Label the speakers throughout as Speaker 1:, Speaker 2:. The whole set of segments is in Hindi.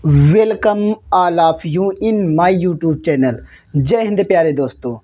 Speaker 1: Welcome all of you in my YouTube channel. जय हिंद प्यारे दोस्तों।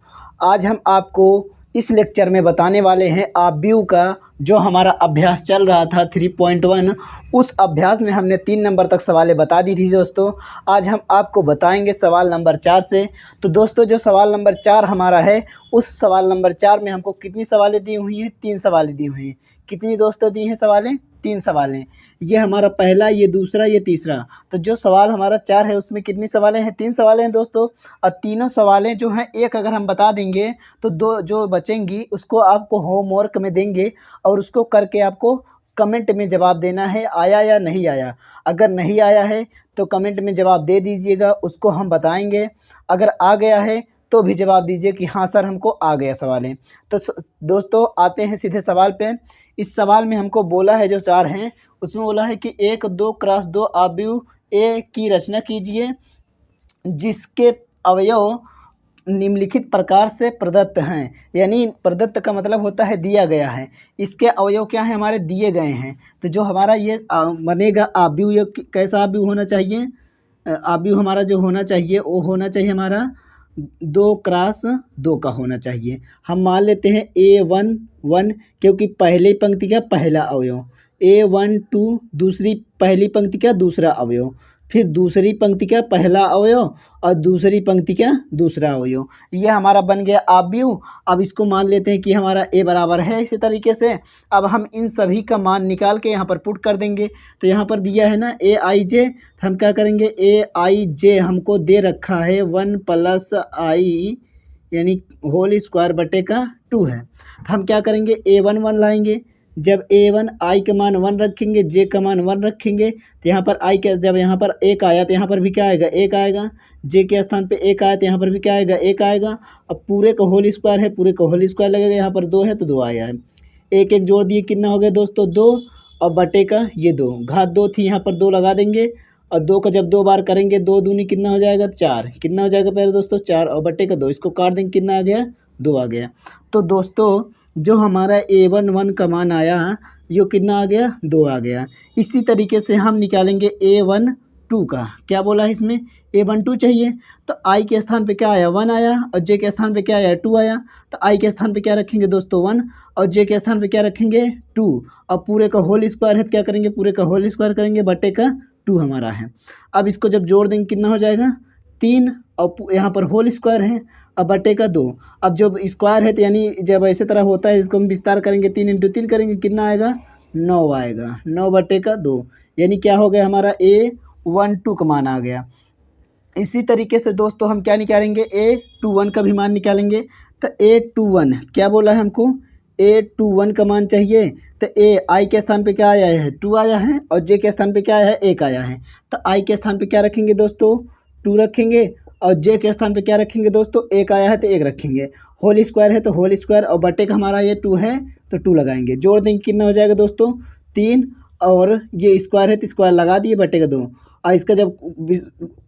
Speaker 1: आज हम आपको इस लेक्चर में बताने वाले हैं ABU का जो हमारा अभ्यास चल रहा था 3.1, उस अभ्यास में हमने 3 नंबर तक सवालें बता दी थी दोस्तों। आज हम आपको बताएंगे सवाल नंबर 4 से। तो दोस्तों जो सवाल नंबर 4 हमारा है, उस सवाल नंबर 4 में हमको कितनी सवालें दी हुई हैं? 3 सवालें दी हुई हैं। कितनी दोस्तों दी हैं सवालें? 3 सवालें। ये हमारा पहला, ये दूसरा, ये तीसरा। तो जो सवाल हमारा 4 है उसमें कितनी सवालें हैं? 3 सवालें हैं दोस्तों। और तीनों सवालें जो हैं, एक अगर हम बता देंगे तो 2 जो बचेंगी उसको आपको होमवर्क में देंगे और उसको करके आपको कमेंट में जवाब देना है, आया या नहीं आया। अगर नहीं आया है तो कमेंट में जवाब दे दीजिएगा, उसको हम बताएंगे। अगर आ गया है तो भी जवाब दीजिए कि हाँ सर हमको आ गया सवालें। तो दोस्तों आते हैं सीधे सवाल पे। इस सवाल में हमको बोला है, जो 4 हैं उसमें बोला है कि 1, 2 क्रॉस 2 ABU ए की रचना कीजिए जिसके अवयव निम्नलिखित प्रकार से प्रदत्त हैं। यानी प्रदत्त का मतलब होता है दिया गया है। इसके अवयव क्या है? हमारे दिए गए हैं। तो जो हमारा ये बनेगा ABU, ये कैसा ABU होना चाहिए? ABU हमारा जो होना चाहिए वो होना चाहिए हमारा 2 क्रॉस 2 का होना चाहिए। हम मान लेते हैं A1 1, क्योंकि पहली पंक्ति का पहला अवयव, A1 2 दूसरी पहली पंक्ति का दूसरा अवयव, फिर दूसरी पंक्ति का पहला अवयव और दूसरी पंक्ति का दूसरा अवयव। ये हमारा बन गया ABU। अब इसको मान लेते हैं कि हमारा A बराबर है। इसी तरीके से अब हम इन सभी का मान निकाल के यहाँ पर पुट कर देंगे। तो यहाँ पर दिया है ना AIJ, हम क्या करेंगे? AIJ हमको दे रखा है 1 + I यानी होल स्क्वायर बटे का 2 है। तो हम क्या करेंगे? A1 1 लाएंगे। जब A1 I का मान 1 रखेंगे, J का मान 1 रखेंगे, तो यहाँ पर I के जब यहाँ पर 1 आया तो यहाँ पर भी क्या आएगा? 1 आएगा। J के स्थान पे 1 आया तो यहाँ पर भी क्या आएगा? 1 आएगा। अब पूरे का होल स्क्वायर है, पूरे का होल स्क्वायर लगेगा। यहाँ पर 2 है तो 2 आया है। 1 1 जोड़ दिए, कितना हो गया दोस्तों? 2। और बटे का ये 2, घात 2 थी, यहाँ पर 2 लगा देंगे। और 2 का जब 2 बार करेंगे, 2 दूनी कितना हो जाएगा? 4। कितना हो जाएगा पहले दोस्तों? 4 और बटे का 2, इसको काट देंगे, कितना आ गया? 2 आ गया। तो दोस्तों जो हमारा A1 1 का मान आया, ये कितना आ गया? 2 आ गया। इसी तरीके से हम निकालेंगे A1 2 का। क्या बोला है इसमें? A1 2 चाहिए। तो I के स्थान पे क्या आया? 1 आया। और J के स्थान पे क्या आया? 2 आया। तो I के स्थान पे क्या रखेंगे दोस्तों? 1। और J के स्थान पे क्या रखेंगे? 2। अब पूरे का होल स्क्वायर है तो क्या करेंगे? पूरे का होल स्क्वायर करेंगे, बटे का 2 हमारा है। अब इसको जब जोड़ देंगे कितना हो जाएगा? 3। और यहाँ पर होल स्क्वायर है, अब बटे का 2। अब जब स्क्वायर है तो यानी जब ऐसे तरह होता है, इसको हम विस्तार करेंगे, 3 × 3 करेंगे, कितना आएगा? 9 आएगा। 9 बटे का 2, यानी क्या हो गया? हमारा A1 2 का मान आ गया। इसी तरीके से दोस्तों हम क्या निकालेंगे? A21 का भी मान निकालेंगे। तो A21 क्या बोला है हमको? A21 का मान चाहिए। तो I के स्थान पे क्या आया है? 2 आया है। और J के स्थान पे क्या आया है? 1 आया है। तो I के स्थान पे क्या रखेंगे दोस्तों? 2 रखेंगे। और J के स्थान पे क्या रखेंगे दोस्तों? 1 आया है तो 1 रखेंगे। होल स्क्वायर है तो होल स्क्वायर, और बटे का हमारा ये 2 है तो 2 लगाएंगे। जोड़ देंगे, कितना हो जाएगा दोस्तों? 3। और ये स्क्वायर है तो स्क्वायर लगा दिए, बटे का 2। और इसका जब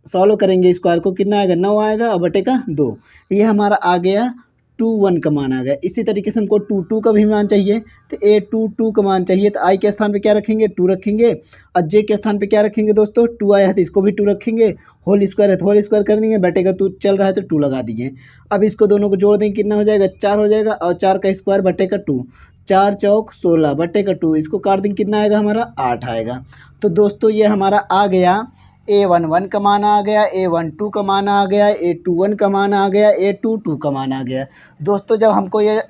Speaker 1: सॉल्व करेंगे स्क्वायर को, कितना आएगा? 9 आएगा और बटे का 2। ये हमारा आ गया 2 1 का मान आ गया। इसी तरीके से हमको 2 2 का भी मान चाहिए। तो A2 2 का मान चाहिए। तो I के स्थान पे क्या रखेंगे? 2 रखेंगे। और J के स्थान पे क्या रखेंगे दोस्तों? 2 आया है तो इसको भी 2 रखेंगे। होल स्क्वायर है तो होल स्क्वायर कर देंगे, बटे का 2 चल रहा है तो 2 लगा दीजिए। अब इसको दोनों को जोड़ देंगे, कितना हो जाएगा? 4 हो जाएगा। और 4 का स्क्वायर बटे का 2, 4 चौक 16 बटे का 2, इसको काट देंगे, कितना आएगा? हमारा 8 आएगा। तो दोस्तों ये हमारा आ गया A1 1 का मान आ गया, A1 2 का मान आ गया, A21 का मान आ गया, A2 2 का मान आ गया। दोस्तों जब हमको ये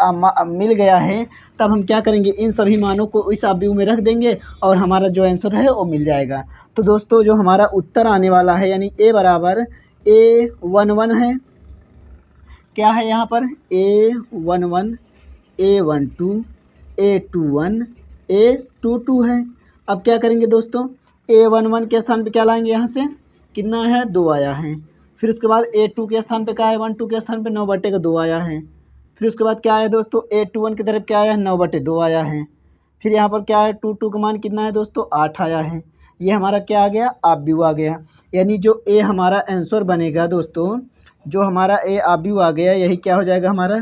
Speaker 1: मिल गया है, तब हम क्या करेंगे? इन सभी मानों को इस ABU में रख देंगे और हमारा जो आंसर है वो मिल जाएगा। तो दोस्तों जो हमारा उत्तर आने वाला है, यानी A बराबर A11 है। क्या है यहाँ पर? A11, A12, A21, A22 है। अब क्या करेंगे दोस्तों? A11 के स्थान पे क्या लाएंगे? यहाँ से कितना है? 2 आया है। फिर उसके बाद A2 के स्थान पे क्या है? 1 2 के स्थान पे 9 बटे का 2 आया है। फिर उसके बाद क्या आया दोस्तों? A21 की तरफ क्या आया है? 9 बटे 2 आया है। फिर यहाँ पर क्या है? 2 2 का मान कितना है दोस्तों? 8 आया है। ये हमारा क्या आ गया? ABU आ गया। यानी जो A हमारा आंसर बनेगा दोस्तों, जो हमारा ABU आ गया, यही क्या हो जाएगा? हमारा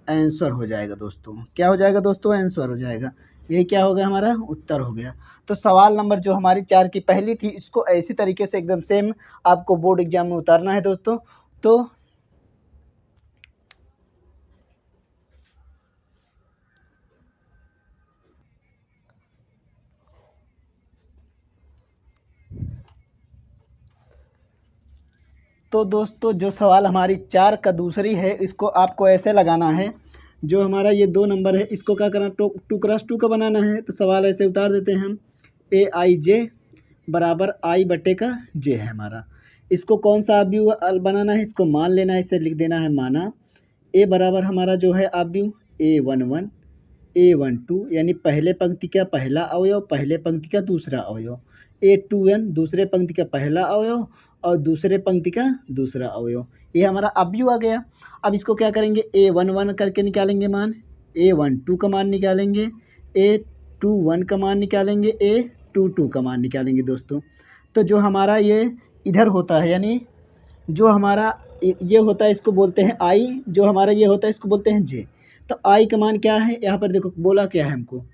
Speaker 1: आंसर हो जाएगा दोस्तों। क्या हो जाएगा दोस्तों? आंसर हो जाएगा। ये क्या हो गया हमारा उत्तर हो गया। तो सवाल नंबर जो हमारी 4 की पहली थी इसको ऐसी तरीके से एकदम सेम आपको बोर्ड एग्जाम में उतारना है दोस्तों। तो दोस्तों जो सवाल हमारी 4 का दूसरी है इसको आपको ऐसे लगाना है, जो हमारा ये 2 नंबर है इसको क्या करना, 2x2 का बनाना है। तो सवाल ऐसे उतार देते हैं हम, AIJ बराबर I बटे का J है हमारा। इसको कौन सा अवयव बनाना है, इसको मान लेना है, इसे लिख देना है माना। A बराबर हमारा जो है अवयव A11 A12 यानी पहले पंक्ति का पहला अवयव, पहले पंक्ति का दूसरा अवयव। A2n दूसरे पंक्ति का पहला अवयव और दूसरे पंक्ति का दूसरा अवयव। ये हमारा अवयव आ गया। अब इसको क्या करेंगे, A11 करके निकालेंगे मान, A12 का मान निकालेंगे, A21 का मान निकालेंगे, A22 का मान निकालेंगे दोस्तों। तो जो हमारा ये इधर होता है यानी जो हमारा ये होता है इसको बोलते हैं I, जो हमारा ये होता है इसको बोलते हैं J। तो I का मान क्या है, यहाँ पर देखो बोला क्या है हमको,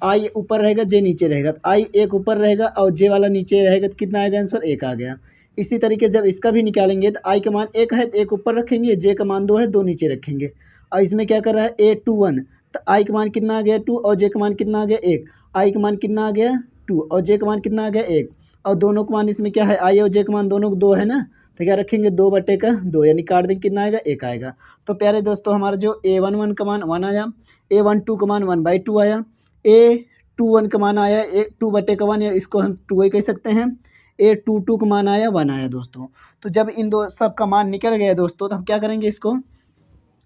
Speaker 1: I ऊपर रहेगा J नीचे रहेगा। तो I एक ऊपर रहेगा और J वाला नीचे रहेगा, तो कितना आएगा आंसर, 1 आ गया। इसी तरीके जब इसका भी निकालेंगे तो I का मान 1 है तो 1 ऊपर रखेंगे, J का मान 2 है 2 नीचे रखेंगे। और इसमें क्या कर रहा है A21, तो I का मान कितना आ गया 2 और J का मान कितना आ गया 1। I का मान कितना आ गया 2 और J का मान कितना आ गया 1। और दोनों का मान इसमें क्या है, I और J का मान दोनों को 2 है ना, तो क्या रखेंगे 2 बटे का 2 यानी काट देंगे, कितना आएगा 1 आएगा। तो प्यारे दोस्तों हमारा जो A11 का मान 1 आया, A12 का मान 1/2 आया, A21 का मान आया 2 बटे का 1 या इसको हम 2 ही कह सकते हैं, A22 का मान आया 1 आया दोस्तों। तो जब इन दो सब का मान निकल गया दोस्तों तो हम क्या करेंगे, इसको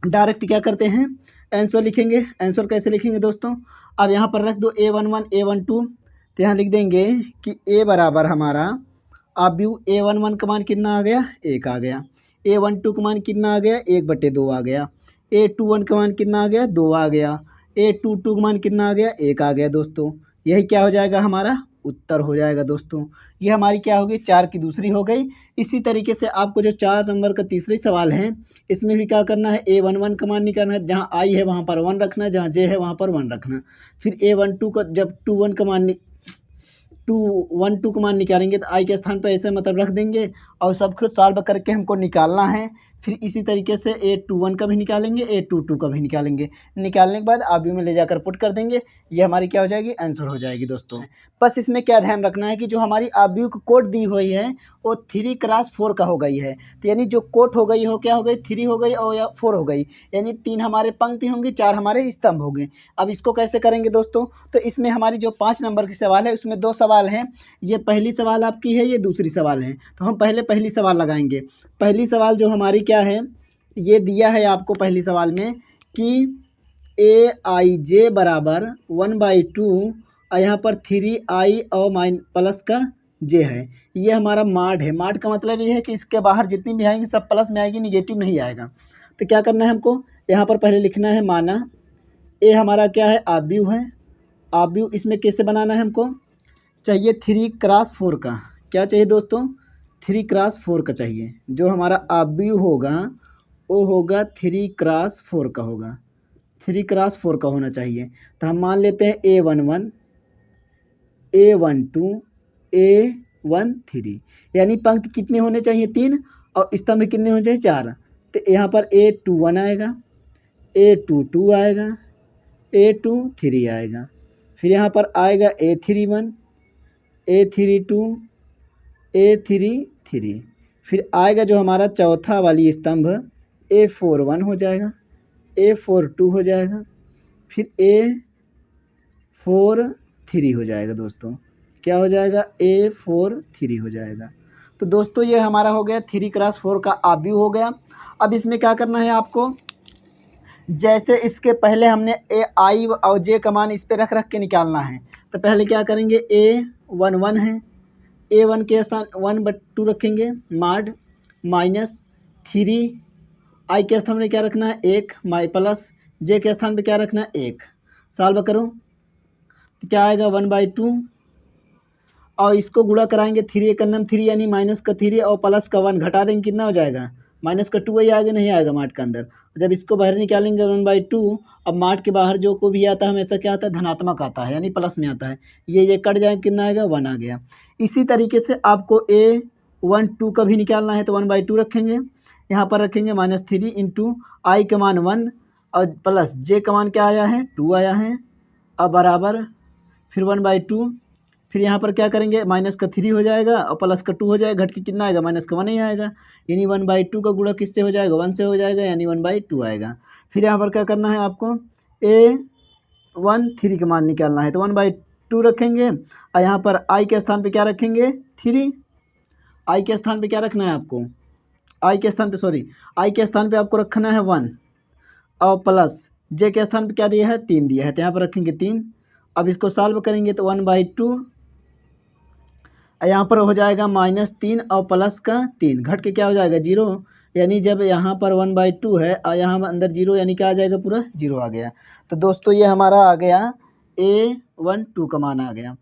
Speaker 1: डायरेक्ट क्या करते हैं आंसर लिखेंगे। आंसर कैसे लिखेंगे दोस्तों, अब यहाँ पर रख दो A11 A12, तो यहाँ लिख देंगे कि A बराबर हमारा अवयव A11 का मान कितना आ गया 1 आ गया, A12 का मान कितना आ गया 1/2 आ गया, A21 का मान कितना आ गया 2 आ गया, A22 का मान कितना आ गया 1 आ गया दोस्तों। यही क्या हो जाएगा हमारा उत्तर हो जाएगा दोस्तों। ये हमारी क्या होगी 4 की दूसरी हो गई। इसी तरीके से आपको जो 4 नंबर का तीसरी सवाल है इसमें भी क्या करना है, A11 का मान निकालना है, जहाँ I है वहाँ पर 1 रखना, जहाँ J है वहाँ पर 1 रखना। फिर A12 का जब 21 का मान 212 का मान निकालेंगे तो I के स्थान पर ऐसे मतलब रख देंगे और सब कुछ सॉल्व करके हमको निकालना है। फिर इसी तरीके से A21 का भी निकालेंगे, A22 का भी निकालेंगे। निकालने के बाद अवयव में ले जाकर पुट कर देंगे, ये हमारी क्या हो जाएगी आंसर हो जाएगी दोस्तों। बस इसमें क्या ध्यान रखना है कि जो हमारी अवयव की कोट दी हुई है वो 3x4 का हो गई है। तो यानी जो कोट हो गई हो क्या हो गई 3 हो गई और या 4 हो गई, यानी 3 हमारे पंक्ति होंगी 4 हमारे स्तंभ हो गए। अब इसको कैसे करेंगे दोस्तों, तो इसमें हमारी जो 5 नंबर की सवाल है उसमें 2 सवाल हैं, ये पहली सवाल आपकी है, ये दूसरी सवाल है। तो हम पहले पहली सवाल लगाएंगे। पहली सवाल जो हमारी क्या है, ये दिया है आपको पहली सवाल में कि AIJ बराबर 1/2 और यहाँ पर 3I और प्लस का J है। ये हमारा माड है। माड का मतलब ये है कि इसके बाहर जितनी भी आएंगी सब प्लस में आएगी, निगेटिव नहीं आएगा। तो क्या करना है हमको, यहाँ पर पहले लिखना है माना A हमारा क्या है अवयव है। अवयव इसमें कैसे बनाना है, हमको चाहिए 3x4 का। क्या चाहिए दोस्तों 3x4 का चाहिए। जो हमारा अवयव होगा वो होगा 3x4 का होगा, 3x4 का होना चाहिए। तो हम मान लेते हैं A11 A12 A13, यानी पंक्ति कितने होने चाहिए 3 और स्तंभ कितने होने चाहिए 4। तो यहाँ पर A21 आएगा, A22 आएगा, A23 आएगा, फिर यहाँ पर आएगा A31 A32 A33, फिर आएगा जो हमारा चौथा वाली स्तंभ A41 हो जाएगा, A42 हो जाएगा, फिर A43 हो जाएगा दोस्तों। क्या हो जाएगा A43 हो जाएगा। तो दोस्तों ये हमारा हो गया 3x4 का अवयव हो गया। अब इसमें क्या करना है आपको, जैसे इसके पहले हमने I और J का मान इस पे रख के निकालना है। तो पहले क्या करेंगे, A11 है, A1 के स्थान 1/2 रखेंगे माड माइनस 3I के स्थान में क्या रखना है 1 प्लस J के स्थान पे क्या रखना है 1। सॉल्व करो तो क्या आएगा 1/2 और इसको गुणा कराएंगे 3 का नाम 3 यानी माइनस का 3 और प्लस का 1 घटा देंगे, कितना हो जाएगा माइनस का 2 ही आएगा, नहीं आएगा मार्ट के अंदर। जब इसको बाहर निकालेंगे 1/2, अब मार्ट के बाहर जो को भी आता है हमेशा क्या आता है, धनात्मक आता है, यानी प्लस में आता है। ये कट जाए, कितना आएगा, 1 आ गया। इसी तरीके से आपको A12 का भी निकालना है, तो 1/2 रखेंगे, यहाँ पर रखेंगे -3 इंटू आई का मान 1 और प्लस जे का मान क्या आया है, 2 आया है। अब बराबर फिर 1/2, फिर यहाँ पर क्या करेंगे, माइनस का 3 हो जाएगा और प्लस का 2 हो जाएगा, घट के कितना आएगा, माइनस का 1 ही आएगा। यानी 1/2 का गुणा किससे हो जाएगा, 1 से हो जाएगा, यानी 1/2 आएगा। फिर यहाँ पर क्या करना है आपको, A13 का मान निकालना है, तो 1/2 रखेंगे और यहाँ पर आई के स्थान पे क्या रखेंगे, 3। आई के स्थान पे क्या रखना है आपको, आई के स्थान पे आपको रखना है 1 और प्लस जे के स्थान पे क्या दिया है, 3 दिया है, तो यहाँ पर रखेंगे 3। अब इसको सॉल्व करेंगे तो 1/2 यहाँ पर हो जाएगा -3 और प्लस का 3, घट के क्या हो जाएगा, 0। यानी जब यहाँ पर 1/2 है और यहाँ अंदर 0, यानी क्या आ जाएगा, पूरा 0 आ गया। तो दोस्तों ये हमारा आ गया A12 का मान आ गया।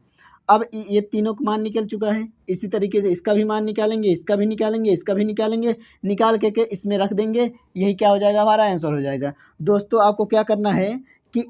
Speaker 1: अब ये तीनों का मान निकल चुका है। इसी तरीके से इसका भी मान निकालेंगे, इसका भी निकालेंगे, इसका भी निकालेंगे, निकाल के इसमें रख देंगे, यही क्या हो जाएगा, हमारा आंसर हो जाएगा। दोस्तों आपको क्या करना है कि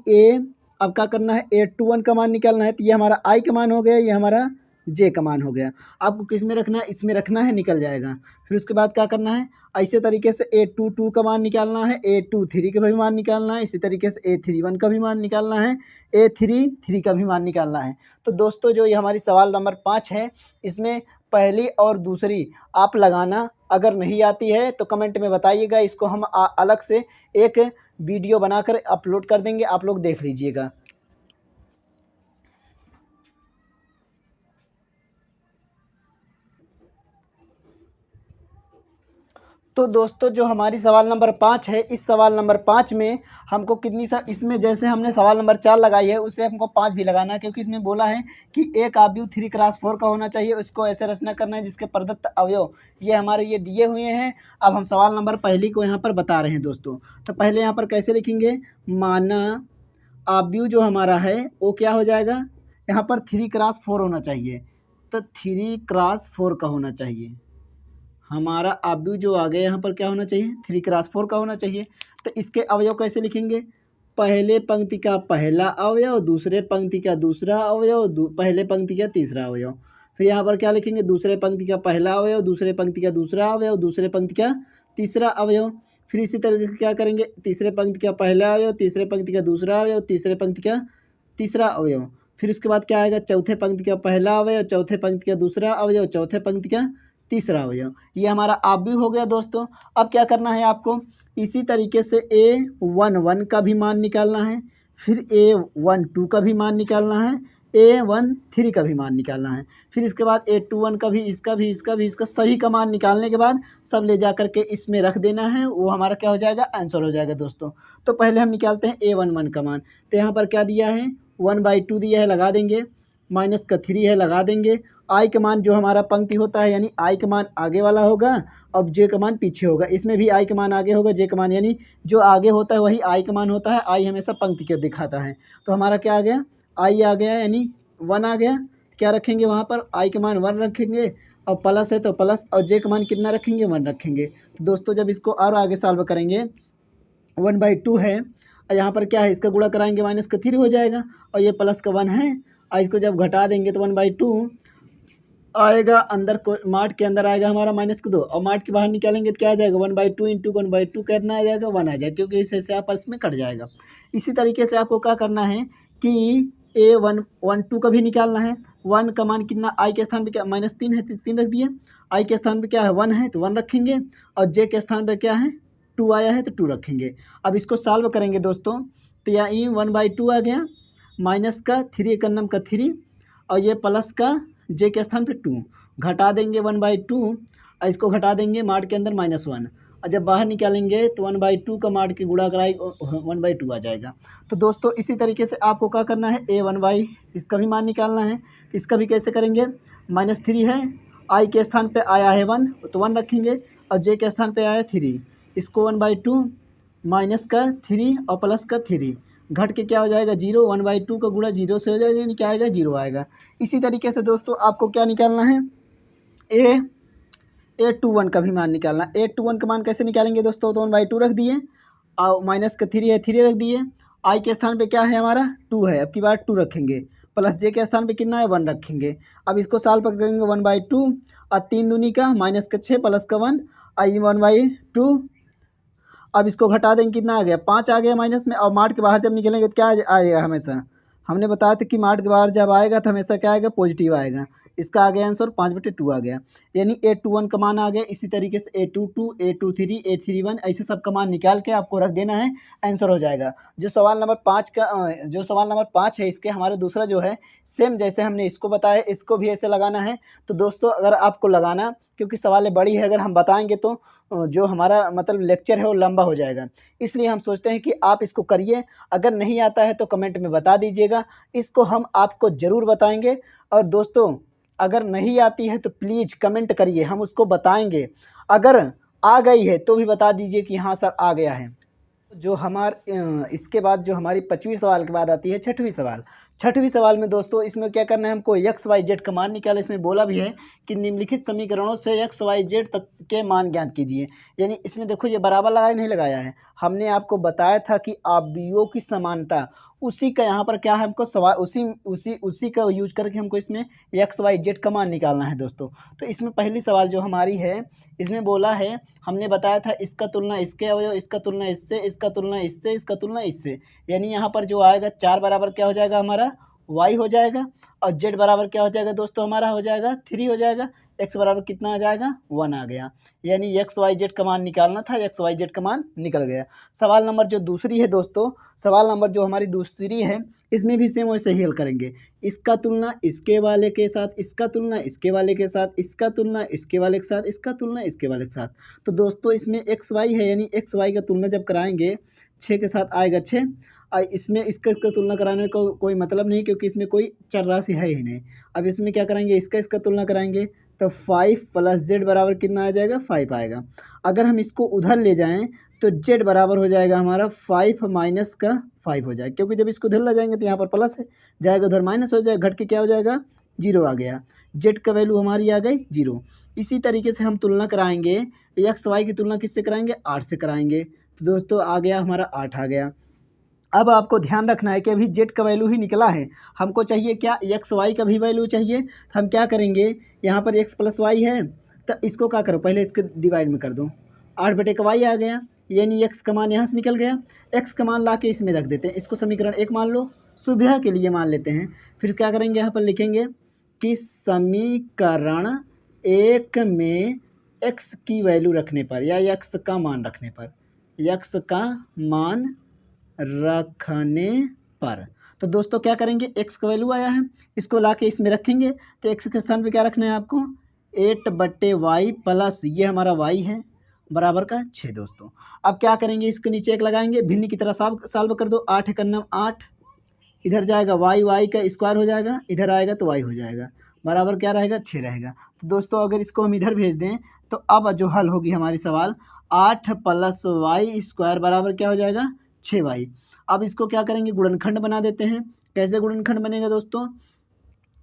Speaker 1: अब क्या करना है, A21 का मान निकालना है, तो ये हमारा आई का मान हो गया, ये हमारा जे का मान हो गया। आपको किस में रखना है, इसमें रखना है, निकल जाएगा। फिर उसके बाद क्या करना है, ऐसे तरीके से A22 का मान निकालना है, A23 का भी मान निकालना है, इसी तरीके से A31 का भी मान निकालना है, A33 का भी मान निकालना है। तो दोस्तों जो ये हमारी सवाल नंबर 5 है, इसमें पहली और दूसरी आप लगाना अगर नहीं आती है तो कमेंट में बताइएगा, इसको हम अलग से एक वीडियो बनाकर अपलोड कर देंगे, आप लोग देख लीजिएगा। तो दोस्तों जो हमारी सवाल नंबर 5 है, इस सवाल नंबर 5 में हमको कितनी इसमें जैसे हमने सवाल नंबर 4 लगाई है, उससे हमको 5 भी लगाना है, क्योंकि इसमें बोला है कि एक अवयव 3x4 का होना चाहिए, उसको ऐसे रचना करना है जिसके प्रदत्त अवयव ये हमारे ये दिए हुए हैं। अब हम सवाल नंबर पहली को यहाँ पर बता रहे हैं दोस्तों। तो पहले यहाँ पर कैसे लिखेंगे, माना अवयव जो हमारा है वो क्या हो जाएगा, यहाँ पर 3x4 होना चाहिए, तो 3x4 का होना चाहिए। हमारा अवयव जो आ गया यहाँ पर क्या होना चाहिए, 3x4 का होना चाहिए। तो इसके अवयव कैसे लिखेंगे, पहले पंक्ति का पहला अवयव, दूसरे पंक्ति का दूसरा अवयव, पहले पंक्ति का तीसरा अवयव। फिर यहाँ पर क्या लिखेंगे, दूसरे पंक्ति का पहला अवयव, दूसरे पंक्ति का दूसरा अवयव, दूसरे पंक्ति का तीसरा अवयव। फिर इसी तरीके से क्या करेंगे, तीसरे पंक्ति का पहला अवयव, तीसरे पंक्ति का दूसरा अवयव, तीसरे पंक्ति का तीसरा अवयव। फिर उसके बाद क्या आएगा, चौथे पंक्ति का पहला अवयव, चौथे पंक्ति का दूसरा अवयव, चौथे पंक्ति का तीसरा अवयव। ये हमारा अवयव हो गया दोस्तों। अब क्या करना है आपको, इसी तरीके से A11 का भी मान निकालना है, फिर A12 का भी मान निकालना है, A13 का भी मान निकालना है, फिर इसके बाद A21 का भी, इसका सभी का मान निकालने के बाद सब ले जा करके इसमें रख देना है, वो हमारा क्या हो जाएगा, आंसर हो जाएगा दोस्तों। तो पहले हम निकालते हैं A11 का मान। तो यहाँ पर क्या दिया है, 1/2 दिया है, लगा देंगे, माइनस का 3 है, लगा देंगे। आई का मान जो हमारा पंक्ति होता है, यानी आई का मान आगे वाला होगा, अब जे का मान पीछे होगा। इसमें भी आई का मान आगे होगा, जे का मान, यानी जो आगे होता है वही आई का मान होता है। आई हमेशा पंक्ति के दिखाता है। तो हमारा क्या आ गया, आई आ गया, यानी 1 आ गया। क्या रखेंगे वहाँ पर, आई का मान 1 रखेंगे, और प्लस है तो प्लस, और जे का मान कितना रखेंगे, 1 रखेंगे। तो दोस्तों जब इसको और आगे सॉल्व करेंगे, 1/2 है और यहाँ पर क्या है, इसका गुणा कराएंगे, माइनस का 3 हो जाएगा, और ये प्लस का 1 है, और इसको जब घटा देंगे तो 1/2 आएगा, अंदर को मार्ट के अंदर आएगा हमारा -2, और मार्ट के बाहर निकालेंगे तो क्या आ जाएगा, 1/2 इंटू 1/2 कितना आ जाएगा, 1 आ जाएगा, क्योंकि इससे आप में कट जाएगा। इसी तरीके से आपको क्या करना है कि A12 का भी निकालना है। 1 का मान कितना, आई के स्थान पे क्या, -3 है, 3 रख दिए। आई के स्थान पे क्या है, 1 है, तो 1 रखेंगे, और जे के स्थान पे क्या है, 2 आया है, तो 2 रखेंगे। अब इसको सॉल्व करेंगे दोस्तों, तो यहाँ 1/2 आ गया, माइनस का 3 1 का 3, और ये प्लस का जे के स्थान पे 2, घटा देंगे 1/2, और इसको घटा देंगे मार्ट के अंदर -1, और जब बाहर निकालेंगे तो 1/2 का मार्ट के गुणा कराई 1/2 आ जाएगा। तो दोस्तों इसी तरीके से आपको क्या करना है, A1 इसका भी मान निकालना है। तो इसका भी कैसे करेंगे, -3 है, आई के स्थान पे आया है 1, तो 1 रखेंगे, और जे के स्थान पे आया है 3, इसको 1/2 माइनस का 3 और प्लस का 3 घट के क्या हो जाएगा, 0। 1/2 का गुणा 0 से हो जाएगा, यानी क्या आएगा, 0 आएगा। इसी तरीके से दोस्तों आपको क्या निकालना है, A21 का भी मान निकालना। A21 का मान कैसे निकालेंगे दोस्तों, तो 1/2 रख दिए और माइनस का 3 है 3 रख दिए। आई के स्थान पे क्या है हमारा 2 है, अब की बार 2 रखेंगे, प्लस जे के स्थान पे कितना है 1 रखेंगे। अब इसको सॉल्व करेंगे 1/2 और 3 दूनी का माइनस का 6 प्लस का 1 आई 1/2। अब इसको घटा देंगे, कितना आ गया 5 आ गया माइनस में। और मार्ट के बाहर जब निकलेंगे तो क्या आएगा, हमेशा हमने बताया था कि मार्ट के बाहर जब आएगा तो हमेशा क्या आएगा, पॉजिटिव आएगा। इसका आ गया आंसर 5/2 आ गया, यानी A21 का मान आ गया। इसी तरीके से A22, A23, A31 ऐसे सब का मान निकाल के आपको रख देना है, आंसर हो जाएगा। जो सवाल नंबर 5 का जो सवाल नंबर 5 है इसके हमारे दूसरा जो है सेम जैसे हमने इसको बताया इसको भी ऐसे लगाना है। तो दोस्तों अगर आपको लगाना, क्योंकि सवालें बड़ी है, अगर हम बताएंगे तो जो हमारा मतलब लेक्चर है वो लंबा हो जाएगा, इसलिए हम सोचते हैं कि आप इसको करिए। अगर नहीं आता है तो कमेंट में बता दीजिएगा, इसको हम आपको ज़रूर बताएंगे। और दोस्तों अगर नहीं आती है तो प्लीज़ कमेंट करिए, हम उसको बताएंगे। अगर आ गई है तो भी बता दीजिए कि हाँ सर आ गया है। जो इसके बाद जो हमारी 25वीं सवाल के बाद आती है 6वीं सवाल। 6वीं सवाल में दोस्तों इसमें क्या करना है, हमको एक्स वाई जेड का मान निकाला। इसमें बोला भी है कि निम्नलिखित समीकरणों से एक्स वाई जेड तक के मान ज्ञात कीजिए। यानी इसमें देखो ये बराबर लगाया नहीं लगाया है, हमने आपको बताया था कि अवयवों की समानता, उसी का यहाँ पर क्या है, हमको सवाल उसी का यूज करके हमको इसमें एक्स वाई जेड का मान निकालना है दोस्तों। तो इसमें पहली सवाल जो हमारी है इसमें बोला है, हमने बताया था इसका तुलना इसके अवयव, इसका तुलना इससे, इसका तुलना इससे, इसका तुलना इससे। यानी यहाँ पर जो आएगा 4 बराबर क्या हो जाएगा हमारा y हो जाएगा, और z बराबर क्या हो जाएगा दोस्तों हमारा हो जाएगा 3 हो जाएगा। x बराबर कितना आ जाएगा 1 आ गया, यानी एक्स वाई जेड का मान निकालना था, एक्स वाई जेड का मान निकल गया। सवाल नंबर जो दूसरी है दोस्तों, सवाल नंबर जो हमारी दूसरी है इसमें भी सेम वैसे ही हल करेंगे। इसका तुलना इसके वाले के साथ, इसका तुलना इसके वाले के साथ, इसका तुलना इसके वाले के साथ, इसका तुलना इसके वाले के साथ। तो दोस्तों इसमें एक्स वाई है, यानी एक्स वाई का तुलना जब कराएंगे 6 के साथ आएगा 6, और इसमें इसका तुलना कराने का कोई मतलब नहीं, क्योंकि इसमें कोई चर राशि है ही नहीं। अब इसमें क्या करेंगे, इसका तुलना कराएंगे तो 5 प्लस जेड बराबर कितना आ जाएगा 5 आएगा। अगर हम इसको उधर ले जाएं तो जेड बराबर हो जाएगा हमारा 5 माइनस का 5 हो जाएगा, क्योंकि जब इसको उधर ले जाएंगे तो यहाँ पर प्लस है जाएगा, उधर माइनस हो जाएगा, घट के क्या हो जाएगा 0 आ गया। जेड का वैल्यू हमारी आ गई 0। इसी तरीके से हम तुलना कराएंगे, एक्स वाई की तुलना किससे कराएंगे 8 से कराएंगे। तो दोस्तों आ गया हमारा 8 आ गया। अब आपको ध्यान रखना है कि अभी जेड का वैल्यू ही निकला है, हमको चाहिए क्या एक्स वाई का भी वैल्यू चाहिए। तो हम क्या करेंगे, यहाँ पर एक्स प्लस वाई है तो इसको क्या करो, पहले इसको डिवाइड में कर दो, 8 बटे का वाई आ गया, यानी एक्स का मान यहाँ से निकल गया। एक्स का मान ला के इसमें रख देते हैं, इसको समीकरण 1 मान लो, सुविधा के लिए मान लेते हैं। फिर क्या करेंगे, यहाँ पर लिखेंगे कि समीकरण 1 में एक्स की वैल्यू रखने पर या एक्स का मान रखने पर, एक्स का मान रखने पर, तो दोस्तों क्या करेंगे, एक्स का वैल्यू आया है इसको लाके इसमें रखेंगे। तो एक्स के स्थान पे क्या रखना है आपको 8 बटे वाई प्लस ये हमारा वाई है बराबर का 6 दोस्तों। अब क्या करेंगे, इसके नीचे 1 लगाएंगे, भिन्न की तरह सॉल्व कर दो, 8 का 8, इधर जाएगा वाई का स्क्वायर हो जाएगा, इधर आएगा तो वाई हो जाएगा, बराबर क्या रहेगा 6 रहेगा। तो दोस्तों अगर इसको हम इधर भेज दें तो अब जो हल होगी हमारी सवाल 8 प्लस वाई स्क्वायर बराबर क्या हो जाएगा 6y। अब इसको क्या करेंगे, गुणनखंड बना देते हैं। कैसे गुणनखंड बनेगा दोस्तों,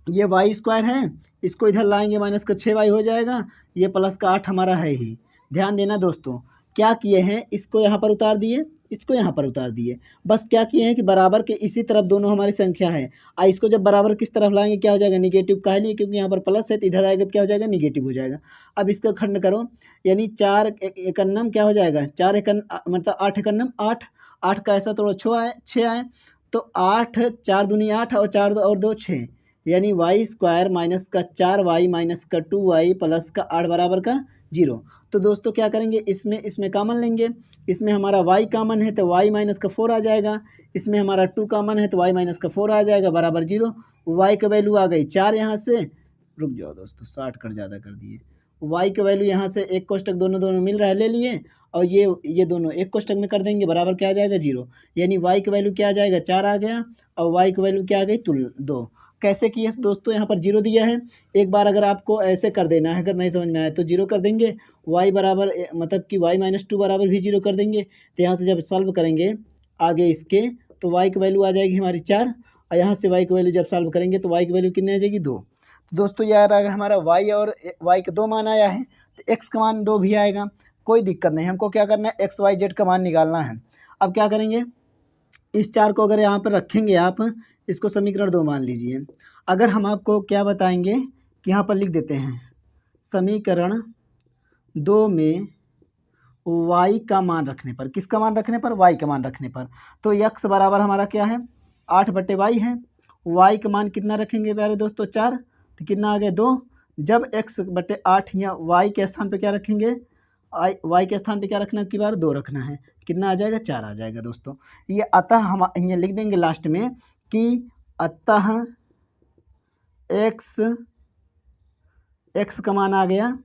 Speaker 1: ये वाई स्क्वायर है, इसको इधर लाएंगे माइनस का 6y हो जाएगा, ये प्लस का 8 हमारा है ही। ध्यान देना दोस्तों, क्या किए हैं, इसको यहाँ पर उतार दिए, इसको यहाँ पर उतार दिए, बस क्या किए हैं कि बराबर के इसी तरफ दोनों हमारी संख्या है। इसको जब बराबर किस तरफ लाएंगे क्या हो जाएगा निगेटिव, काहे लिए, क्योंकि यहाँ पर प्लस है तो इधर आएगा तो क्या हो जाएगा निगेटिव हो जाएगा। अब इसका खंड करो, यानी 4 एकन्नम क्या हो जाएगा 4 एकन्नम मतलब 8 एकन्नम 8, 8 का ऐसा थोड़ा 6 आए तो 8 4 दूनी 8 और 4 और 2 6, यानी वाई स्क्वायर माइनस का 4y माइनस का 2y प्लस का 8 बराबर का 0। तो दोस्तों क्या करेंगे, इसमें कॉमन लेंगे, इसमें हमारा y कॉमन है तो y माइनस का 4 आ जाएगा, इसमें हमारा 2 कॉमन है तो y माइनस का 4 आ जाएगा बराबर 0। y का वैल्यू आ गई 4, यहाँ से रुक जाओ दोस्तों 60 कर ज़्यादा कर दिए, y का वैल्यू यहाँ से एक कोष्टक दोनों मिल रहा है ले लिए, और ये दोनों एक कोष्टक में कर देंगे बराबर क्या आ जाएगा 0, यानी y का वैल्यू क्या आ जाएगा 4 आ गया, और y का वैल्यू क्या आ गई 2। कैसे किए दोस्तों, यहाँ पर 0 दिया है, एक बार अगर आपको ऐसे कर देना है, अगर नहीं समझ में आया तो 0 कर देंगे, y बराबर मतलब कि y माइनस 2 बराबर भी 0 कर देंगे। तो यहाँ से जब सॉल्व करेंगे आगे इसके तो y की वैल्यू आ जाएगी हमारी 4, और यहाँ से y की वैल्यू जब सॉल्व करेंगे तो y की वैल्यू कितनी आ जाएगी 2। तो दोस्तों ये आ रहा है हमारा y और y के 2 मान आया है। तो एक्स का मान 2 भी आएगा, कोई दिक्कत नहीं। हमको क्या करना है, एक्स वाई जेड का मान निकालना है। अब क्या करेंगे, इस 4 को अगर यहाँ पर रखेंगे आप, इसको समीकरण 2 मान लीजिए। अगर हम आपको क्या बताएंगे कि यहाँ पर लिख देते हैं समीकरण 2 में y का मान रखने पर, किसका मान रखने पर, y का मान रखने पर, तो x बराबर हमारा क्या है 8/y है। y का मान कितना रखेंगे प्यारे दोस्तों 4, तो कितना आ गया 2। जब x/8 या y के स्थान पे क्या रखेंगे, y के स्थान पे क्या रखना है की बार 2 रखना है, कितना आ जाएगा 4 आ जाएगा दोस्तों। ये अतः हम ये लिख देंगे लास्ट में कि अतः x का मान आ गया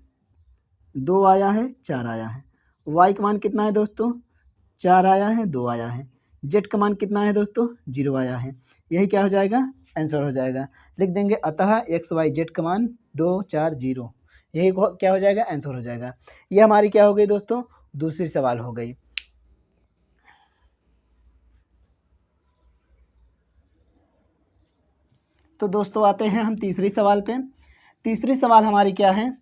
Speaker 1: 2 आया है, 4 आया है। y का मान कितना है दोस्तों 4 आया है, 2 आया है। z का मान कितना है दोस्तों 0 आया है। यही क्या हो जाएगा, आंसर हो जाएगा। लिख देंगे अतः x y z का मान 2 4 0, यही क्या हो जाएगा, आंसर हो जाएगा। ये हमारी क्या हो गई दोस्तों, दूसरी सवाल हो गई। तो दोस्तों आते हैं हम तीसरी सवाल पे। तीसरी सवाल हमारी क्या है,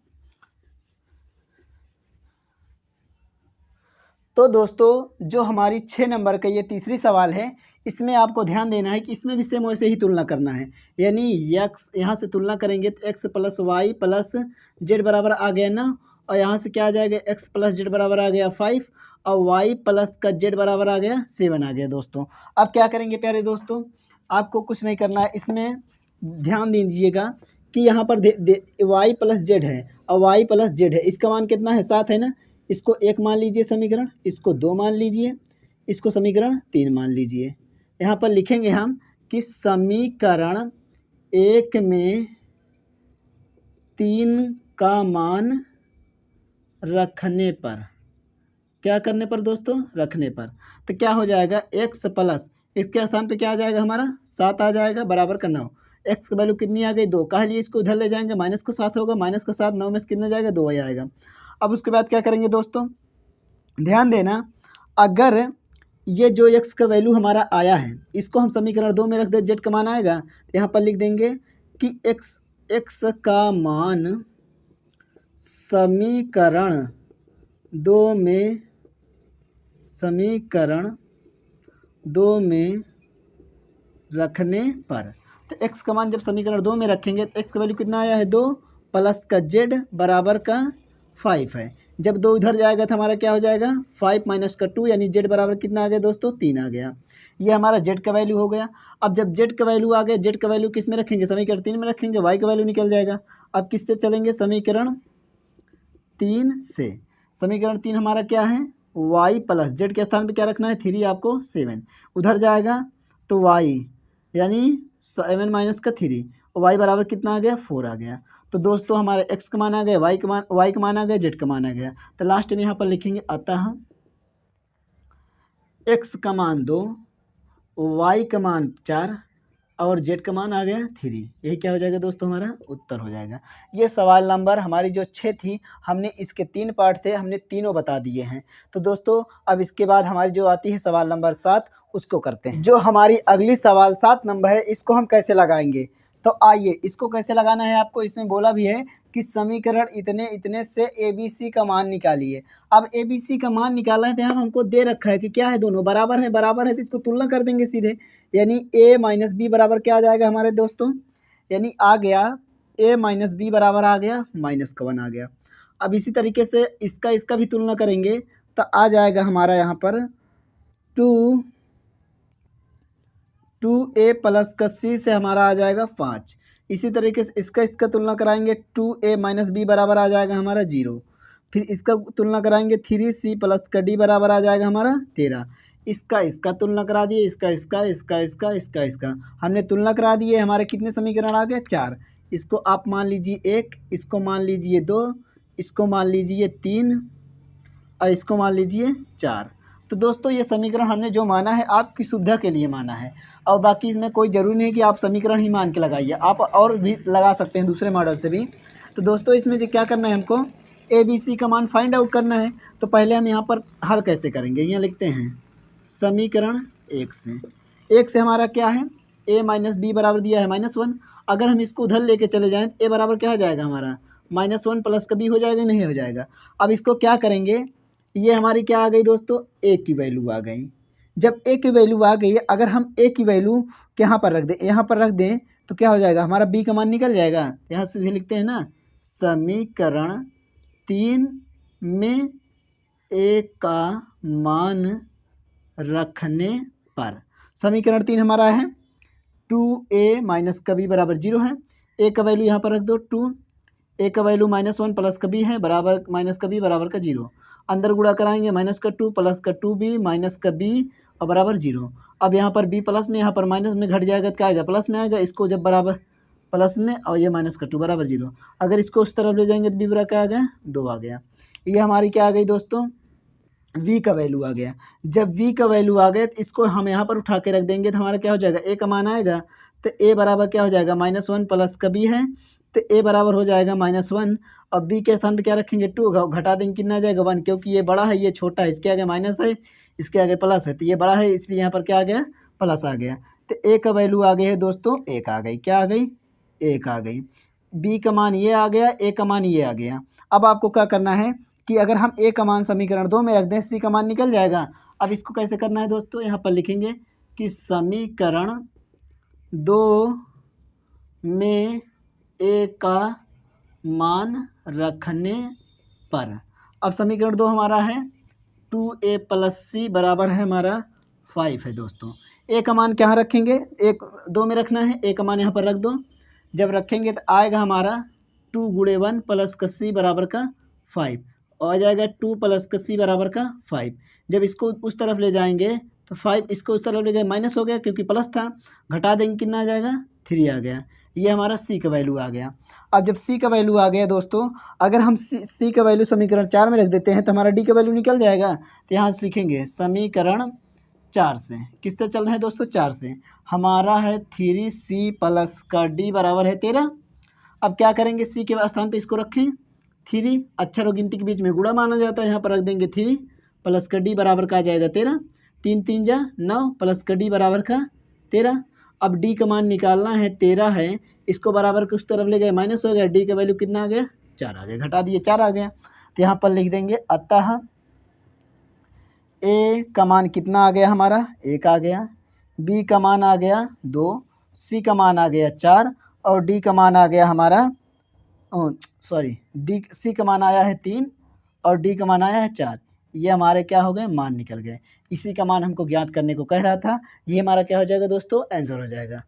Speaker 1: तो दोस्तों जो हमारी 6 नंबर का ये तीसरी सवाल है, इसमें आपको ध्यान देना है कि इसमें भी सेम वैसे ही तुलना करना है। यानी x यहाँ से तुलना करेंगे तो x + y + z बराबर आ गया ना, और यहाँ से क्या आ जाएगा x + z बराबर आ गया 5, और y प्लस का z बराबर आ गया 7 आ गया दोस्तों। अब क्या करेंगे प्यारे दोस्तों, आपको कुछ नहीं करना है, इसमें ध्यान दीजिएगा कि यहाँ पर y + z है और y + z है, इसका मान कितना है 7 है ना, इसको 1 मान लीजिए समीकरण, इसको 2 मान लीजिए, इसको समीकरण 3 मान लीजिए। यहाँ पर लिखेंगे हम कि समीकरण 1 में 3 का मान रखने पर, क्या करने पर दोस्तों, रखने पर, तो क्या हो जाएगा x प्लस इसके स्थान पे क्या आ जाएगा हमारा 7 आ जाएगा बराबर का 9। x की वैल्यू कितनी आ गई 2, कह लिए इसको उधर ले जाएंगे, माइनस का 7 होगा, माइनस का 7 9 में से कितना जाएगा 2 आएगा। अब उसके बाद क्या करेंगे दोस्तों, ध्यान देना, अगर ये जो x का वैल्यू हमारा आया है इसको हम समीकरण 2 में रख दे, z का मान आएगा, तो यहाँ पर लिख देंगे कि x का मान समीकरण 2 में रखने पर, तो x का मान जब समीकरण 2 में रखेंगे तो x का वैल्यू कितना आया है 2 प्लस का z बराबर का 5 है। जब 2 इधर जाएगा तो हमारा क्या हो जाएगा 5 माइनस का 2, यानी z बराबर कितना आ गया दोस्तों 3 आ गया। ये हमारा z का वैल्यू हो गया। अब जब z का वैल्यू आ गया, z का वैल्यू किस में रखेंगे, समीकरण 3 में रखेंगे, y का वैल्यू निकल जाएगा। अब किससे चलेंगे, समीकरण 3 से। समीकरण 3 हमारा क्या है, y प्लस z के स्थान पे क्या रखना है 3, आपको 7 उधर जाएगा तो y यानी 7 माइनस का 3, y बराबर कितना आ गया 4 आ गया। तो दोस्तों हमारे x का मान आ गया, y का मान आ गया, z का मान आ गया। तो लास्ट में यहाँ पर लिखेंगे अतः x का मान 2, y का मान 4 और z का मान आ गया 3। यही क्या हो जाएगा दोस्तों, हमारा उत्तर हो जाएगा। ये सवाल नंबर हमारी जो 6 थी, हमने इसके 3 पार्ट थे, हमने तीनों बता दिए हैं। तो दोस्तों अब इसके बाद हमारी जो आती है सवाल नंबर 7, उसको करते हैं। जो हमारी अगली सवाल 7 नंबर है, इसको हम कैसे लगाएंगे, तो आइए इसको कैसे लगाना है। आपको इसमें बोला भी है कि समीकरण इतने इतने से ABC का मान निकालिए। अब ABC का मान निकालना है तो यहाँ हमको दे रखा है कि क्या है, दोनों बराबर है तो इसको तुलना कर देंगे सीधे, यानी A माइनस बी बराबर क्या आ जाएगा हमारे दोस्तों, यानी आ गया A माइनस बी बराबर आ गया -1 आ गया। अब इसी तरीके से इसका भी तुलना करेंगे तो आ जाएगा हमारा यहाँ पर 2a प्लस का c से हमारा आ जाएगा 5। इसी तरीके से इसका तुलना कराएंगे 2a माइनस बी बराबर आ जाएगा हमारा 0। फिर इसका तुलना कराएंगे 3c प्लस का d बराबर आ जाएगा हमारा 13। इसका तुलना करा दिए, इसका हमने तुलना करा दिए, हमारे कितने समीकरण आ गए 4। इसको आप मान लीजिए 1, इसको मान लीजिए 2, इसको मान लीजिए 3 और इसको मान लीजिए 4। तो दोस्तों ये समीकरण हमने जो माना है आपकी सुविधा के लिए माना है, और बाकी इसमें कोई ज़रूरी नहीं कि आप समीकरण ही मान के लगाइए, आप और भी लगा सकते हैं दूसरे मॉडल से भी। तो दोस्तों इसमें जो क्या करना है, हमको ABC का मान फाइंड आउट करना है। तो पहले हम यहाँ पर हल कैसे करेंगे, यहाँ लिखते हैं समीकरण 1 से हमारा क्या है, a माइनस बी बराबर दिया है -1। अगर हम इसको उधर लेके चले जाएँ तो a बराबर क्या आ जाएगा हमारा -1 प्लस का बी हो जाएगा, नहीं हो जाएगा। अब इसको क्या करेंगे, ये हमारी क्या आ गई दोस्तों, ए की वैल्यू आ गई। जब ए की वैल्यू आ गई, अगर हम ए की वैल्यू यहाँ पर रख दें, यहाँ पर रख दें तो क्या हो जाएगा, हमारा बी का मान निकल जाएगा। यहाँ से लिखते हैं ना, समीकरण 3 में ए का मान रखने पर, समीकरण 3 हमारा है 2a माइनस का बी बराबर 0 है। ए का वैल्यू यहाँ पर रख दो 2, ए का वैल्यू -1 प्लस का बी है बराबर माइनस का बी बराबर का 0। अंदर गुणा कराएंगे, माइनस का 2 प्लस का 2b माइनस का b और बराबर 0। अब यहाँ पर b प्लस में, यहाँ पर माइनस में घट जाएगा तो क्या आएगा, प्लस में आएगा। इसको जब बराबर प्लस में और ये माइनस का 2 बराबर 0, अगर इसको उस तरफ ले जाएंगे तो b बराबर क्या आ गया, 2 आ गया। ये हमारी क्या आ गई दोस्तों, v का वैल्यू आ गया। जब v का वैल्यू आ गया तो इसको हम यहाँ पर उठा के रख देंगे तो हमारा क्या हो जाएगा, a का मान आएगा तो a बराबर क्या हो जाएगा, -1 प्लस का b है तो a बराबर हो जाएगा -1 और b के स्थान पे क्या रखेंगे 2, घटा देंगे कितना आ जाएगा 1, क्योंकि ये बड़ा है ये छोटा है, इसके आगे माइनस है इसके आगे प्लस है, तो ये बड़ा है इसलिए यहाँ पर क्या आ गया, प्लस आ गया। तो a का वैल्यू आ गई है दोस्तों, 1 आ गई। क्या आ गई, 1 आ गई। b का मान ये आ गया, a का मान ये आ गया। अब आपको क्या करना है कि अगर हम a का मान समीकरण 2 में रख दें, c का मान निकल जाएगा। अब इसको कैसे करना है दोस्तों, यहाँ पर लिखेंगे कि समीकरण 2 में a का मान रखने पर, अब समीकरण 2 हमारा है 2a प्लस c बराबर है हमारा 5 है दोस्तों। a का मान क्या रखेंगे, 1 2 में रखना है, a का मान यहाँ पर रख दो। जब रखेंगे तो आएगा हमारा 2 गुणे 1 प्लस का c बराबर का 5, और आ जाएगा 2 प्लस का c बराबर का 5। जब इसको उस तरफ ले जाएंगे तो 5 इसको उस तरफ ले गए माइनस हो गया क्योंकि प्लस था, घटा देंगे कितना आ जाएगा, 3 आ गया। ये हमारा c का वैल्यू आ गया। अब जब c का वैल्यू आ गया दोस्तों, अगर हम c का वैल्यू समीकरण 4 में रख देते हैं तो हमारा d का वैल्यू निकल जाएगा। तो यहाँ से लिखेंगे समीकरण 4 से, किससे चल रहे हैं दोस्तों, 4 से, हमारा है 3c प्लस का d बराबर है 13। अब क्या करेंगे, c के स्थान पे इसको रखें 3, अक्षर और गिनती के बीच में गुणा माना जाता है, यहाँ पर रख देंगे 3 प्लस का d बराबर का आ जाएगा 13, 3 3 जा 9 प्लस का d बराबर का 13। अब d का मान निकालना है, 13 है, इसको बराबर के उस तरफ ले गए माइनस हो गया, d का वैल्यू कितना आ गया, 4 आ गया, घटा दिए 4 आ गया। तो यहाँ पर लिख देंगे अतः a का मान कितना आ गया हमारा, 1 आ गया, b का मान आ गया 2, c का मान आ गया 4 और d का मान आ गया हमारा c का मान आया है 3 और d का मान आया है 4। ये हमारे क्या हो गए, मान निकल गए। इसी का मान हमको ज्ञात करने को कह रहा था। ये हमारा क्या हो जाएगा दोस्तों, आंसर हो जाएगा।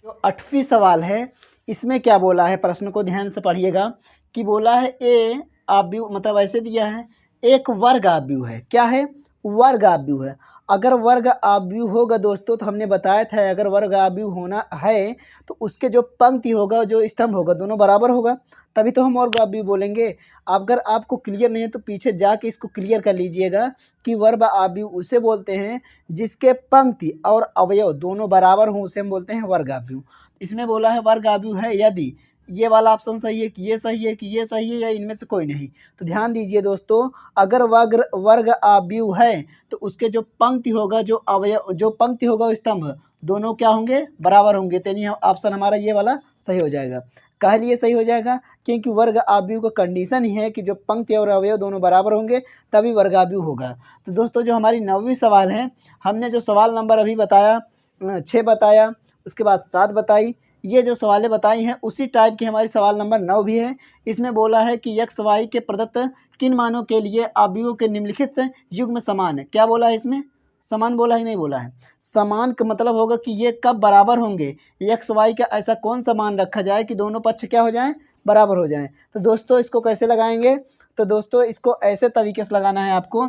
Speaker 1: जो 8वां सवाल है, इसमें क्या बोला है, प्रश्न को ध्यान से पढ़िएगा कि बोला है ए आव्यूह, मतलब ऐसे दिया है एक वर्ग आव्यूह है। क्या है, वर्ग आव्यूह है। अगर वर्ग आव्यूह होगा दोस्तों, तो हमने बताया था अगर वर्ग आव्यूह होना है तो उसके जो पंक्ति होगा जो स्तंभ होगा दोनों बराबर होगा, तभी तो हम वर्ग आव्यूह बोलेंगे। अगर आपको क्लियर नहीं है तो पीछे जाके इसको क्लियर कर लीजिएगा कि वर्ग आव्यूह उसे बोलते हैं जिसके पंक्ति और अवयव दोनों बराबर हों, उसे हम बोलते हैं वर्ग आव्यूह। इसमें बोला है वर्ग आव्यूह है यदि ये वाला ऑप्शन सही है कि ये सही है कि ये सही है या इनमें से कोई नहीं। तो ध्यान दीजिए दोस्तों, अगर वर्ग आव्यूह है तो उसके जो पंक्ति होगा जो अवयव जो पंक्ति होगा स्तंभ दोनों क्या होंगे, बराबर होंगे। तो यानी ऑप्शन हमारा ये वाला सही हो जाएगा। काहे लिए सही हो जाएगा, क्योंकि वर्ग आव्यूह का कंडीशन ही है कि जो पंक्ति और अवयव दोनों बराबर होंगे तभी वर्ग आव्यूह होगा। तो दोस्तों जो हमारी 9वीं सवाल है, हमने जो सवाल नंबर अभी बताया 6 बताया, उसके बाद 7 बताई, ये जो सवालें बताई हैं उसी टाइप की हमारी सवाल नंबर 9 भी है। इसमें बोला है कि x y के प्रदत्त किन मानों के लिए आव्यूहों के निम्नलिखित युग्म समान है। क्या बोला है इसमें, समान बोला ही नहीं बोला है। समान का मतलब होगा कि ये कब बराबर होंगे, x y का ऐसा कौन सा मान रखा जाए कि दोनों पक्ष क्या हो जाएं, बराबर हो जाएं। तो दोस्तों इसको कैसे लगाएंगे, तो दोस्तों इसको ऐसे तरीके से लगाना है आपको।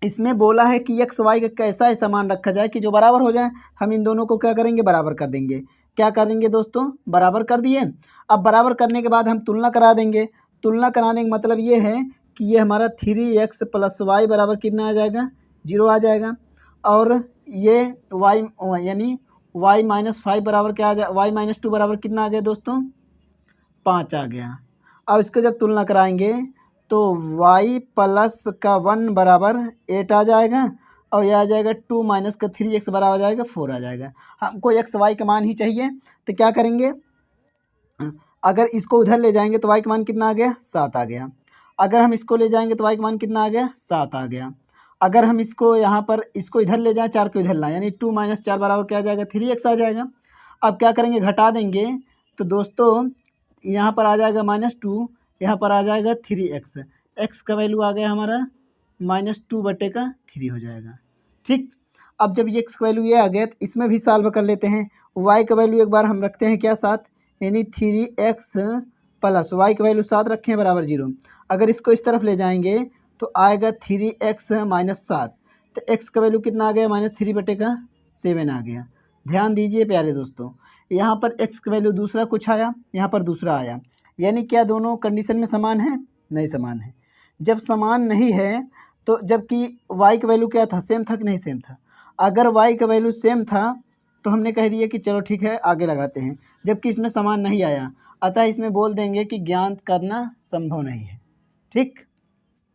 Speaker 1: इसमें बोला है कि x y का कैसा ऐसा मान रखा जाए कि जो बराबर हो जाए, हम इन दोनों को क्या करेंगे, बराबर कर देंगे। क्या कर देंगे दोस्तों, बराबर कर दिए। अब बराबर करने के बाद हम तुलना करा देंगे। तुलना कराने का मतलब ये है कि ये हमारा 3x प्लस वाई बराबर कितना आ जाएगा, 0 आ जाएगा। और ये y यानी y माइनस 5 बराबर क्या आ जाए, y माइनस 2 बराबर कितना आ गया दोस्तों, 5 आ गया। अब इसको जब तुलना कराएंगे तो y प्लस का 1 बराबर 8 आ जाएगा और यह आ जाएगा 2 माइनस का 3x बराबर आ जाएगा 4 आ जाएगा। हमको x y का मान ही चाहिए, तो क्या करेंगे, अगर इसको उधर ले जाएंगे तो y का मान कितना आ गया 7 आ गया। अगर हम इसको ले जाएंगे तो y का मान कितना आ गया 7 आ गया। अगर हम इसको यहाँ पर इसको इधर ले जाएं 4 को इधर लाएं यानी 2 - 4 बराबर क्या आ जाएगा 3x आ जाएगा। अब क्या करेंगे घटा देंगे तो दोस्तों यहाँ पर आ जाएगा -2, यहाँ पर आ जाएगा 3x, x का वैल्यू आ गया हमारा -2/3 हो जाएगा। ठीक, अब जब ये x का वैल्यू ये आ गया तो इसमें भी सॉल्व कर लेते हैं। y का वैल्यू एक बार हम रखते हैं क्या 7 यानी 3x प्लस y का वैल्यू 7 रखें बराबर 0। अगर इसको इस तरफ ले जाएंगे तो आएगा 3x - 7, तो x का वैल्यू कितना आ गया -3/7 आ गया। ध्यान दीजिए प्यारे दोस्तों, यहाँ पर x का वैल्यू दूसरा कुछ आया, यहाँ पर दूसरा आया, यानी क्या दोनों कंडीशन में समान है? नहीं समान है। जब समान नहीं है तो जबकि y का वैल्यू क्या था सेम था कि नहीं सेम था? अगर y का वैल्यू सेम था तो हमने कह दिया कि चलो ठीक है आगे लगाते हैं, जबकि इसमें समान नहीं आया, अतः इसमें बोल देंगे कि ज्ञात करना संभव नहीं है। ठीक,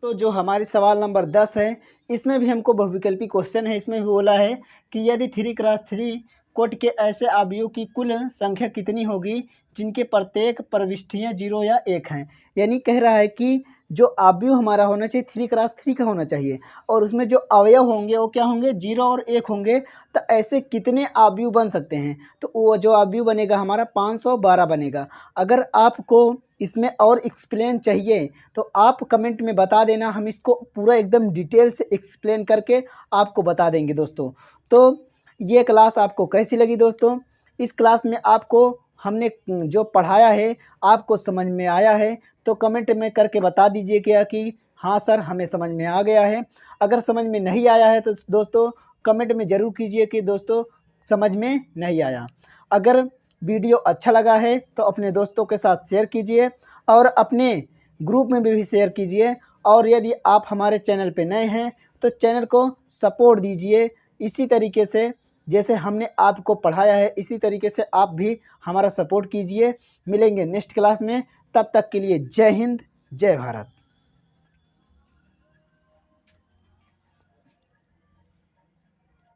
Speaker 1: तो जो हमारी सवाल नंबर 10 है इसमें भी हमको बहुविकल्पी क्वेश्चन है। इसमें भी बोला है कि यदि 3x3 कोट के ऐसे अवयव की कुल संख्या कितनी होगी जिनके प्रत्येक प्रविष्टियाँ 0 या 1 हैं। यानी कह रहा है कि जो अवयव हमारा होना चाहिए 3x3 का होना चाहिए और उसमें जो अवयव होंगे वो क्या होंगे 0 और 1 होंगे। तो ऐसे कितने अवयव बन सकते हैं? तो वो जो अवयव बनेगा हमारा 512 बनेगा। अगर आपको इसमें और एक्सप्लेन चाहिए तो आप कमेंट में बता देना, हम इसको पूरा एकदम डिटेल से एक्सप्लेन करके आपको बता देंगे दोस्तों। तो ये क्लास आपको कैसी लगी दोस्तों? इस क्लास में आपको हमने जो पढ़ाया है आपको समझ में आया है तो कमेंट में करके बता दीजिए क्या कि हाँ सर हमें समझ में आ गया है। अगर समझ में नहीं आया है तो दोस्तों कमेंट में ज़रूर कीजिए कि दोस्तों समझ में नहीं आया। अगर वीडियो अच्छा लगा है तो अपने दोस्तों के साथ शेयर कीजिए और अपने ग्रुप में भी शेयर कीजिए। और यदि आप हमारे चैनल पे नए हैं तो चैनल को सपोर्ट दीजिए। इसी तरीके से जैसे हमने आपको पढ़ाया है इसी तरीके से आप भी हमारा सपोर्ट कीजिए। मिलेंगे नेक्स्ट क्लास में, तब तक के लिए जय हिंद जय भारत।